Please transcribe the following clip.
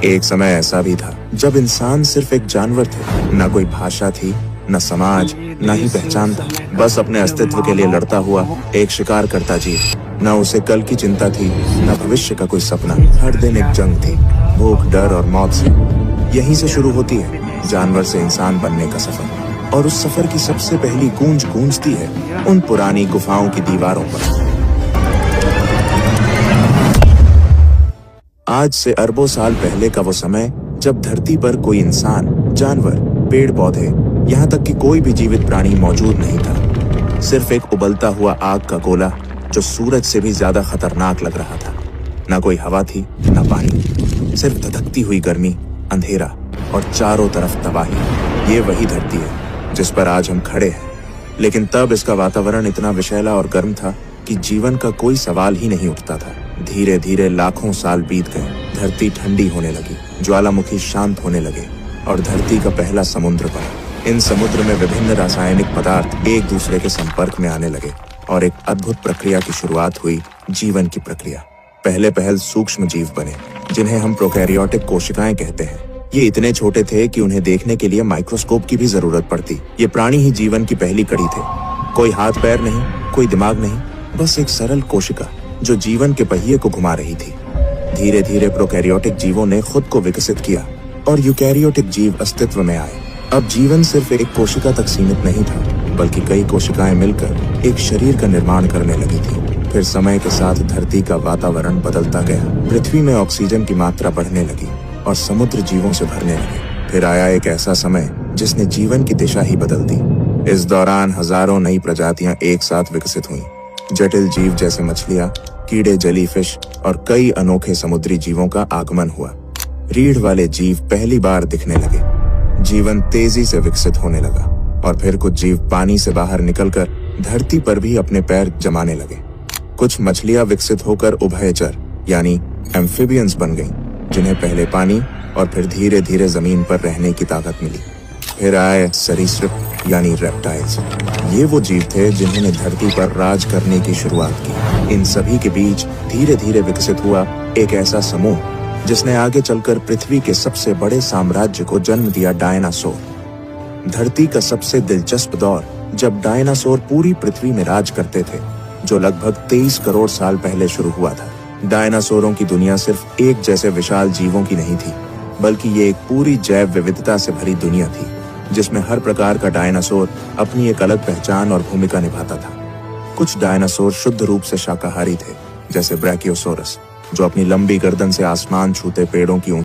एक समय ऐसा भी था जब इंसान सिर्फ एक जानवर थे। न कोई भाषा थी, न समाज, न ही पहचान था। बस अपने अस्तित्व के लिए लड़ता हुआ एक शिकार करता जीव। न उसे कल की चिंता थी, न भविष्य का कोई सपना। हर दिन एक जंग थी, भूख, डर और मौत से। यहीं से शुरू होती है जानवर से इंसान बनने का सफर। और उस सफर की सबसे पहली गूंज गूंजती है उन पुरानी गुफाओं की दीवारों पर। आज से अरबों साल पहले का वो समय जब धरती पर कोई इंसान, जानवर, पेड़ पौधे, यहाँ तक कि कोई भी जीवित प्राणी मौजूद नहीं था। सिर्फ एक उबलता हुआ आग का गोला जो सूरज से भी ज्यादा खतरनाक लग रहा था। न कोई हवा थी, न पानी, सिर्फ धधकती हुई गर्मी, अंधेरा और चारों तरफ तबाही। ये वही धरती है जिस पर आज हम खड़े हैं। लेकिन तब इसका वातावरण इतना विषैला और गर्म था कि जीवन का कोई सवाल ही नहीं उठता था। धीरे धीरे लाखों साल बीत गए। धरती ठंडी होने लगी, ज्वालामुखी शांत होने लगे और धरती का पहला समुद्र बना। इन समुद्र में विभिन्न रासायनिक पदार्थ एक दूसरे के संपर्क में आने लगे और एक अद्भुत प्रक्रिया की शुरुआत हुई, जीवन की प्रक्रिया। पहले पहल सूक्ष्म जीव बने, जिन्हें हम प्रोकैरियोटिक कोशिकाएं कहते हैं। ये इतने छोटे थे कि उन्हें देखने के लिए माइक्रोस्कोप की भी जरूरत पड़ती। ये प्राणी ही जीवन की पहली कड़ी थे। कोई हाथ पैर नहीं, कोई दिमाग नहीं, बस एक सरल कोशिका जो जीवन के पहिए को घुमा रही थी। धीरे धीरे प्रोकैरियोटिक जीवों ने खुद को विकसित किया और यूकैरियोटिक जीव अस्तित्व में आए। अब जीवन सिर्फ एक कोशिका तक सीमित नहीं था, बल्कि कई कोशिकाएं मिलकर एक शरीर का निर्माण करने लगी थी। फिर समय के साथ धरती का वातावरण बदलता गया। पृथ्वी में ऑक्सीजन की मात्रा बढ़ने लगी और समुद्र जीवों से भरने लगे। फिर आया एक ऐसा समय जिसने जीवन की दिशा ही बदल दी। इस दौरान हजारों नई प्रजातियां एक साथ विकसित हुईं। जटिल जीव जैसे मछलियां, कीड़े, जेलीफिश और कई अनोखे समुद्री जीवों का आगमन हुआ। रीढ़ वाले जीव पहली बार दिखने लगे। जीवन तेजी से विकसित होने लगा और फिर कुछ जीव पानी से बाहर निकलकर धरती पर भी अपने पैर जमाने लगे। कुछ मछलियां विकसित होकर उभयचर यानी एम्फिबियंस बन गईं, जिन्हें पहले पानी और फिर धीरे धीरे जमीन पर रहने की ताकत मिली। फिर आए सरीसृप यानी रेप्टाइल्स। ये वो जीव थे जिन्होंने धरती पर राज करने की शुरुआत की। इन सभी के बीच धीरे धीरे विकसित हुआ एक ऐसा समूह जिसने आगे चलकर पृथ्वी के सबसे बड़े साम्राज्य को जन्म दिया, डायनासोर। धरती का सबसे दिलचस्प दौर जब डायनासोर पूरी पृथ्वी में राज करते थे, जो लगभग 23 करोड़ साल पहले शुरू हुआ था। डायनासोरों की दुनिया सिर्फ एक जैसे विशाल जीवों की नहीं थी, बल्कि ये एक पूरी जैव विविधता से भरी दुनिया थी, जिसमें हर प्रकार का डायनासोर अपनी एक अलग पहचान और भूमिका निभाता था। कुछ डायनासोर शुद्ध रूप से शाकाहारी थे, जैसे ब्रैकियोसोरस, जो अपनी लंबी गर्दन से आसमान छूते पेड़ों की